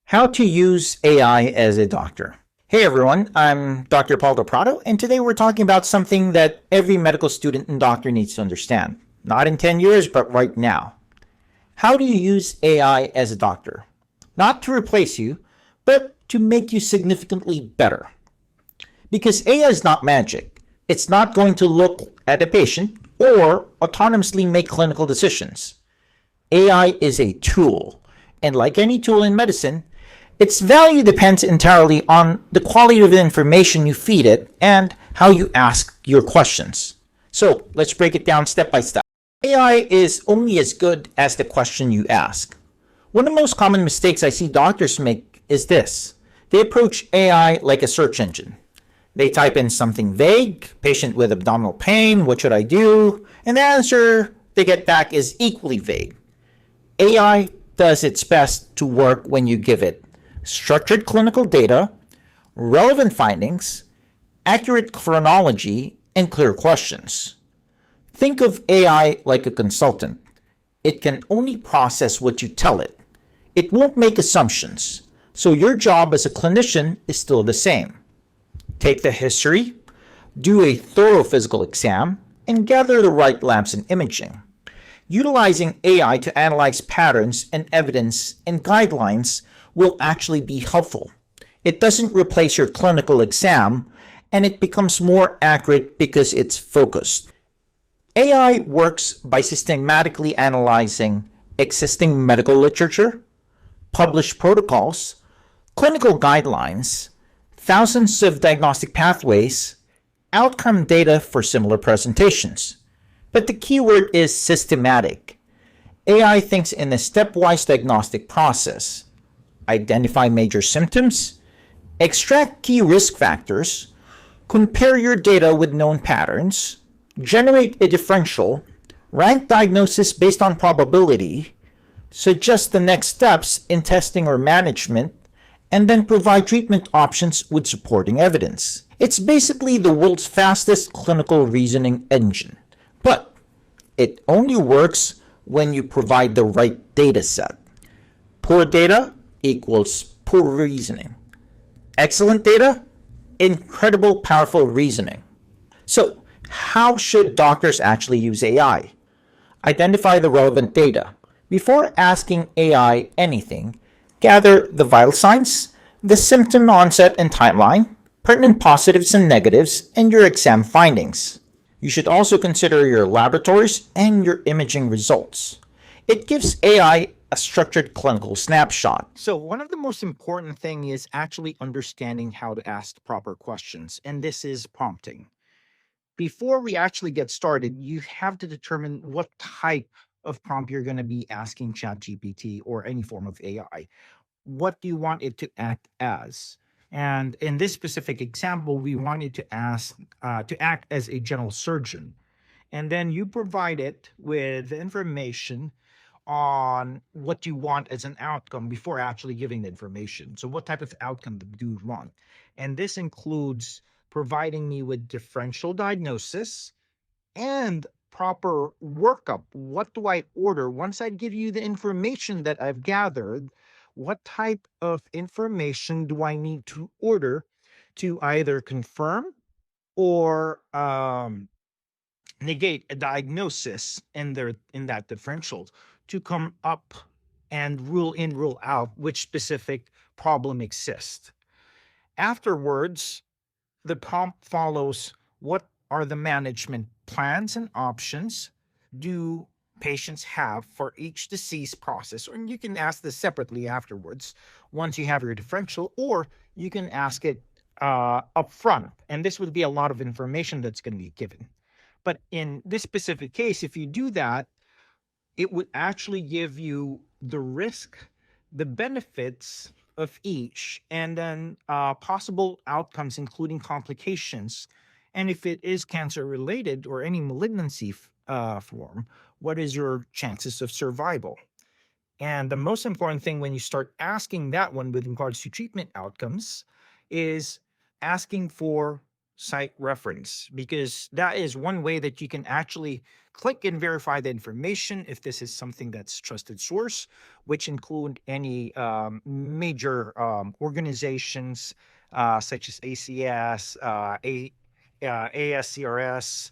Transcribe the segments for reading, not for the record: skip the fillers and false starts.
How to use AI as a doctor. Hey everyone, I'm Dr. Paul Prado, and today we're talking about something that every medical student and doctor needs to understand. Not in 10 years, but right now. How do you use AI as a doctor? Not to replace you, but to make you significantly better. Because AI is not magic. It's not going to look at a patient or autonomously make clinical decisions. AI is a tool, and like any tool in medicine, its value depends entirely on the quality of the information you feed it and how you ask your questions. So let's break it down step by step. AI is only as good as the question you ask. One of the most common mistakes I see doctors make is this. They approach AI like a search engine. They type in something vague, patient with abdominal pain, what should I do? And the answer they get back is equally vague. AI does its best to work when you give it structured clinical data, relevant findings, accurate chronology, and clear questions. Think of AI like a consultant. It can only process what you tell it. It won't make assumptions. So your job as a clinician is still the same. Take the history, do a thorough physical exam, and gather the right labs and imaging. Utilizing AI to analyze patterns and evidence and guidelines will actually be helpful. It doesn't replace your clinical exam, and it becomes more accurate because it's focused. AI works by systematically analyzing existing medical literature, published protocols, clinical guidelines, thousands of diagnostic pathways, outcome data for similar presentations. But the key word is systematic. AI thinks in a stepwise diagnostic process. Identify major symptoms, extract key risk factors, compare your data with known patterns, generate a differential, rank diagnosis based on probability, suggest the next steps in testing or management, and then provide treatment options with supporting evidence. It's basically the world's fastest clinical reasoning engine. But it only works when you provide the right data set. Poor data equals poor reasoning. Excellent data, incredible powerful reasoning. So, how should doctors actually use AI? Identify the relevant data. Before asking AI anything, gather the vital signs, the symptom onset and timeline, pertinent positives and negatives, and your exam findings. You should also consider your laboratories and your imaging results. It gives AI a structured clinical snapshot. So one of the most important thing is actually understanding how to ask proper questions, and this is prompting. Before we actually get started, you have to determine what type of prompt you're going to be asking ChatGPT or any form of AI. What do you want it to act as? And in this specific example, we wanted to ask to act as a general surgeon, and then you provide it with information on what you want as an outcome before actually giving the information. So, what type of outcome do you want? And this includes providing me with differential diagnosis and proper workup. What do I order? Once I give you the information that I've gathered, what type of information do I need to order to either confirm or negate a diagnosis in that differential to come up and rule in, rule out which specific problem exists. Afterwards, the prompt follows: what are the management plans and options do patients have for each disease process? Or you can ask this separately afterwards once you have your differential, or you can ask it up front. And this would be a lot of information that's going to be given. But in this specific case, if you do that, it would actually give you the risk, the benefits of each, and then possible outcomes, including complications. And if it is cancer related or any malignancy form, what is your chances of survival? And the most important thing when you start asking that one with regards to treatment outcomes is asking for site reference, because that is one way that you can actually click and verify the information if this is something that's trusted source, which include any major organizations such as ACS, ASCRS,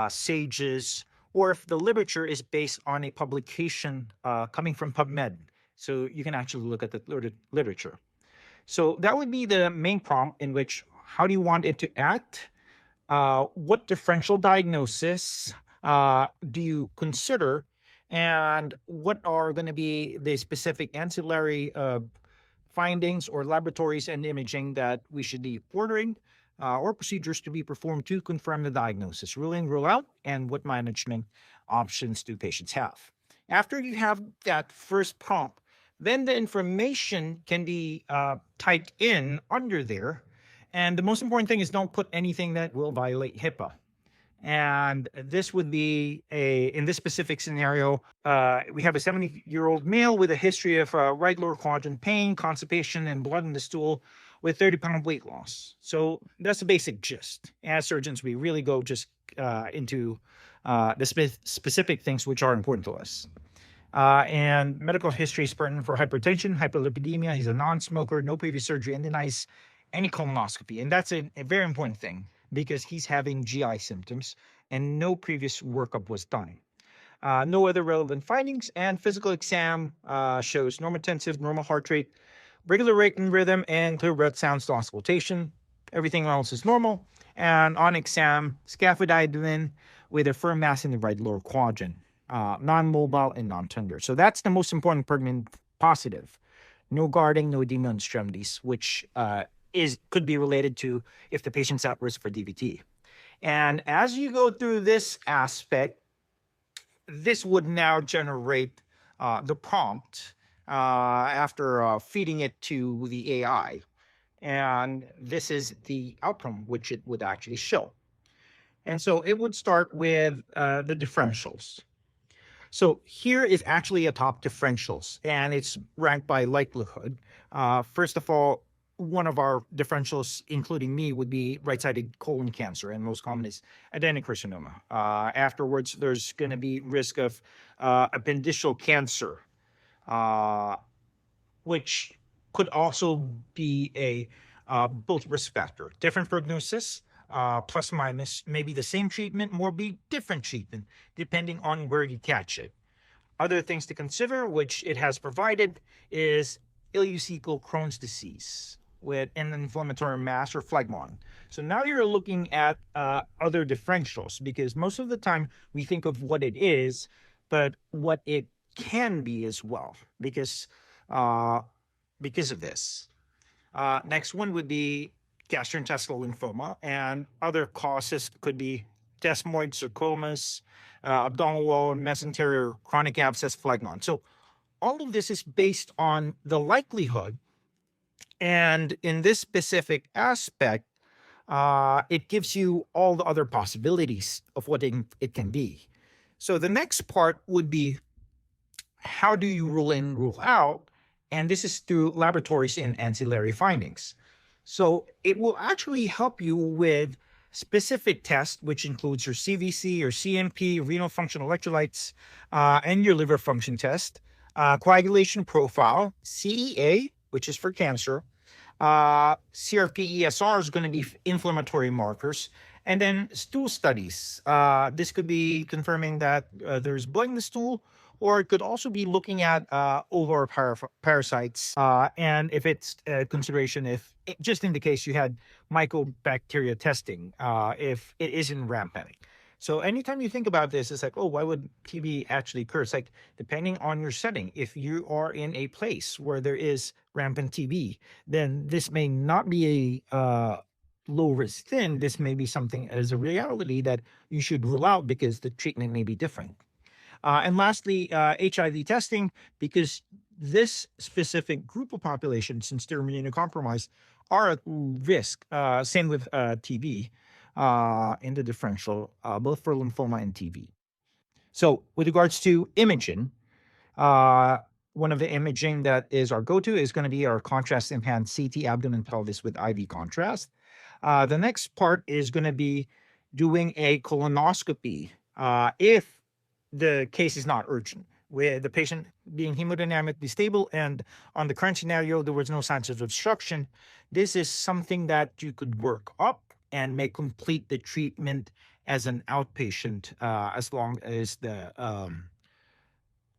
SAGES, or if the literature is based on a publication coming from PubMed. So you can actually look at the literature. So that would be the main prompt, in which how do you want it to act? What differential diagnosis do you consider? And what are going to be the specific ancillary findings or laboratories and imaging that we should be ordering, or procedures to be performed to confirm the diagnosis, rule in, rule out, and what management options do patients have? After you have that first prompt, then the information can be typed in under there. And the most important thing is don't put anything that will violate HIPAA. And this would be in this specific scenario, we have a 70-year-old male with a history of right lower quadrant pain, constipation, and blood in the stool with 30-pound weight loss. So that's the basic gist. As surgeons, we really go just into the specific things which are important to us. And medical history is pertinent for hypertension, hyperlipidemia. He's a non-smoker, no previous surgery, and denies any colonoscopy. And that's a very important thing, because he's having GI symptoms and no previous workup was done. No other relevant findings, and physical exam shows normotensive, normal heart rate, regular rate and rhythm, and clear breath sounds to auscultation. Everything else is normal. And on exam, scaphoidin with a firm mass in the right lower quadrant, non-mobile and non-tender. So that's the most important pertinent positive. No guarding, no edema on extremities, which could be related to if the patient's at risk for DVT. And as you go through this aspect, this would now generate the prompt after feeding it to the AI. And this is the outcome which it would actually show. And so it would start with the differentials. So here is actually a top differentials, and it's ranked by likelihood. First of all, one of our differentials, including me, would be right-sided colon cancer, and most common is adenocarcinoma. Afterwards, there's going to be risk of appendiceal cancer, which could also be a both risk factor. Different prognosis, plus minus, maybe the same treatment, more be different treatment, depending on where you catch it. Other things to consider, which it has provided, is ileocecal Crohn's disease with an inflammatory mass or phlegmon. So now you're looking at other differentials, because most of the time we think of what it is, but what it can be as well, because of this. Next one would be gastrointestinal lymphoma, and other causes could be desmoid sarcomas, abdominal wall, mesenteric chronic abscess, phlegmon. So all of this is based on the likelihood. And in this specific aspect, it gives you all the other possibilities of what it can be. So the next part would be, how do you rule in, rule out? And this is through laboratories and ancillary findings. So it will actually help you with specific tests, which includes your CVC, your CMP, renal function electrolytes, and your liver function test, coagulation profile, CEA, which is for cancer, CRP-ESR is going to be inflammatory markers, and then stool studies. This could be confirming that there's blood in the stool, or it could also be looking at ovar parasites, and if it's consideration, if just in the case you had mycobacteria testing, if it isn't rampant. So anytime you think about this, it's like, oh, why would TB actually occur? It's like, depending on your setting, if you are in a place where there is rampant TB, then this may not be a low risk thing. This may be something as a reality that you should rule out, because the treatment may be different. And lastly, HIV testing, because this specific group of population, since they're immunocompromised, are at risk. Same with TB. In the differential, both for lymphoma and TB. So with regards to imaging, one of the imaging that is our go-to is going to be our contrast enhanced CT abdomen pelvis with IV contrast. The next part is going to be doing a colonoscopy if the case is not urgent, with the patient being hemodynamically stable and on the current scenario, there was no signs of obstruction. This is something that you could work up and may complete the treatment as an outpatient as long as the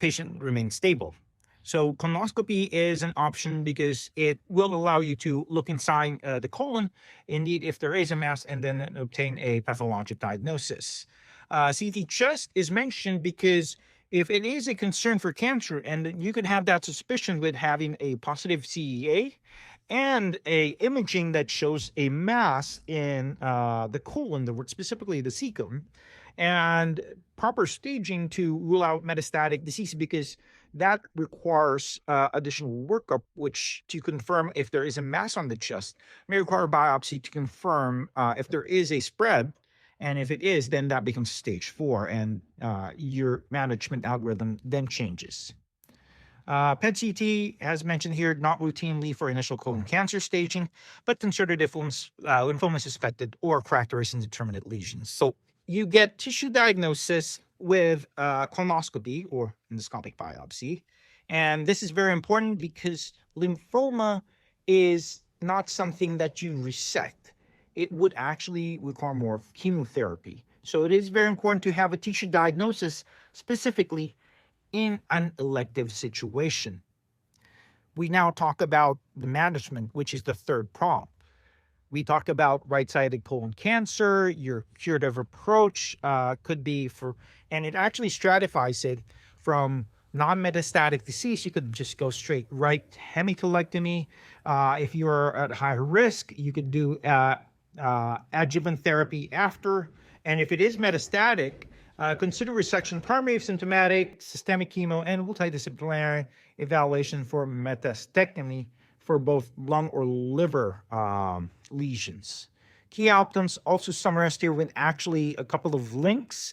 patient remains stable. So colonoscopy is an option because it will allow you to look inside the colon, indeed, if there is a mass, and then obtain a pathologic diagnosis. CT chest is mentioned because if it is a concern for cancer, and you could have that suspicion with having a positive CEA and a imaging that shows a mass in the colon, specifically the cecum, and proper staging to rule out metastatic disease, because that requires additional workup, which to confirm if there is a mass on the chest may require biopsy to confirm if there is a spread. And if it is, then that becomes stage 4, and your management algorithm then changes. PET-CT, as mentioned here, not routinely for initial colon cancer staging, but considered if lymphoma is suspected or characterized indeterminate lesions. So you get tissue diagnosis with colonoscopy or endoscopic biopsy. And this is very important because lymphoma is not something that you resect. It would actually require more chemotherapy. So it is very important to have a tissue diagnosis specifically in an elective situation. We now talk about the management, which is the third prong. We talk about right-sided colon cancer. Your curative approach could be and it actually stratifies it from non-metastatic disease. You could just go straight right hemikolectomy. If you're at high risk, you could do adjuvant therapy after. And if it is metastatic, consider resection, primary symptomatic, systemic chemo, and multidisciplinary evaluation for metastectomy for both lung or liver lesions. Key outcomes also summarized here with actually a couple of links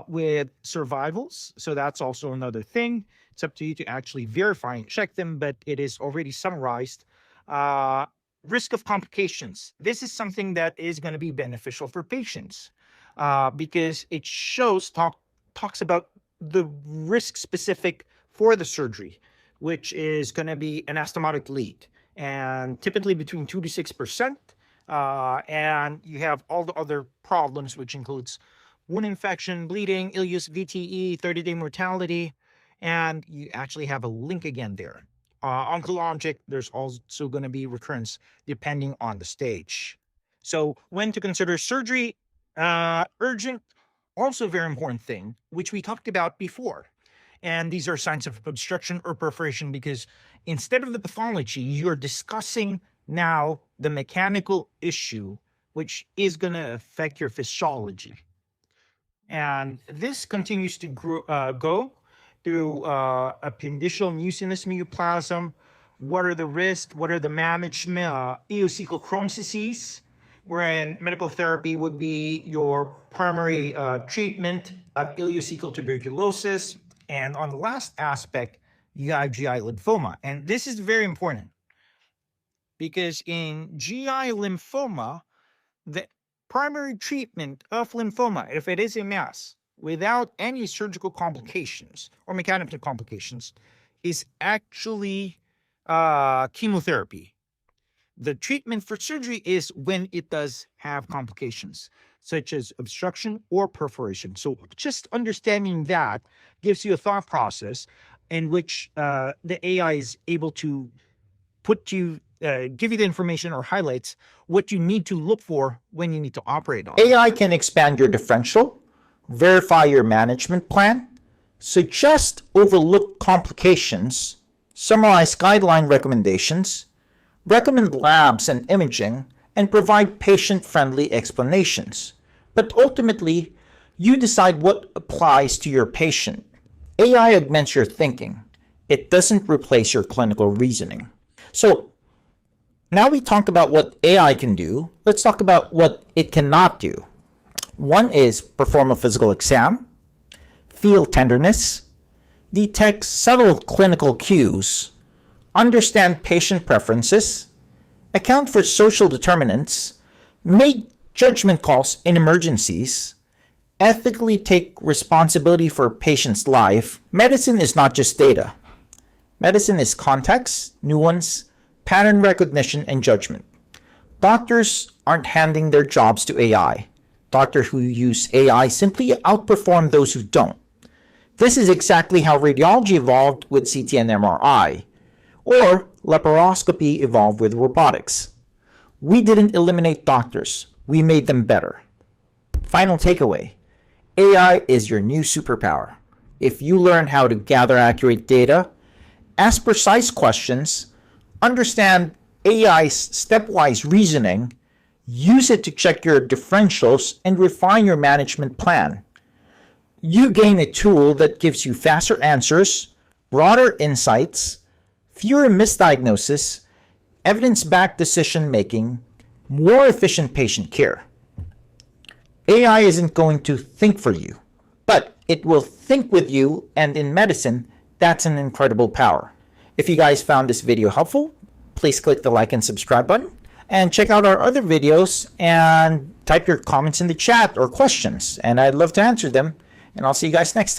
with survivals. So that's also another thing. It's up to you to actually verify and check them, but it is already summarized. Risk of complications. This is something that is going to be beneficial for patients because it talks about the risk specific for the surgery, which is going to be an anastomotic lead, and typically between 2 to 6%. And you have all the other problems, which includes wound infection, bleeding, ileus, VTE, 30-day mortality, and you actually have a link again there. Oncologic, there's also going to be recurrence depending on the stage. So when to consider surgery, urgent, also a very important thing, which we talked about before. And these are signs of obstruction or perforation because instead of the pathology, you're discussing now the mechanical issue, which is going to affect your physiology. And this continues to go through appendiceal mucinous neoplasm. What are the risks? What are the management? Eocecal Crohn's disease, wherein medical therapy would be your primary treatment of ileocecal tuberculosis. And on the last aspect, you have GI lymphoma. And this is very important because in GI lymphoma, the primary treatment of lymphoma, if it is a mass, without any surgical complications or mechanical complications, is actually chemotherapy. The treatment for surgery is when it does have complications, such as obstruction or perforation. So just understanding that gives you a thought process in which the AI is able to give you the information or highlights what you need to look for when you need to operate on it. AI can expand your differential, verify your management plan, suggest overlooked complications, summarize guideline recommendations, recommend labs and imaging, and provide patient-friendly explanations. But ultimately, you decide what applies to your patient. AI augments your thinking. It doesn't replace your clinical reasoning. So, now we talked about what AI can do. Let's talk about what it cannot do. One is perform a physical exam, feel tenderness, detect subtle clinical cues, understand patient preferences, account for social determinants, make judgment calls in emergencies, ethically take responsibility for a patient's life. Medicine is not just data. Medicine is context, nuance, pattern recognition, and judgment. Doctors aren't handing their jobs to AI. Doctors who use AI simply outperform those who don't. This is exactly how radiology evolved with CT and MRI, or laparoscopy evolved with robotics. We didn't eliminate doctors, we made them better. Final takeaway: AI is your new superpower. If you learn how to gather accurate data, ask precise questions, understand AI's stepwise reasoning, use it to check your differentials, and refine your management plan, you gain a tool that gives you faster answers, broader insights, fewer misdiagnoses, evidence-backed decision-making, more efficient patient care. AI isn't going to think for you, but it will think with you, and in medicine, that's an incredible power. If you guys found this video helpful, please click the like and subscribe button, and check out our other videos and type your comments in the chat or questions, and I'd love to answer them, and I'll see you guys next time.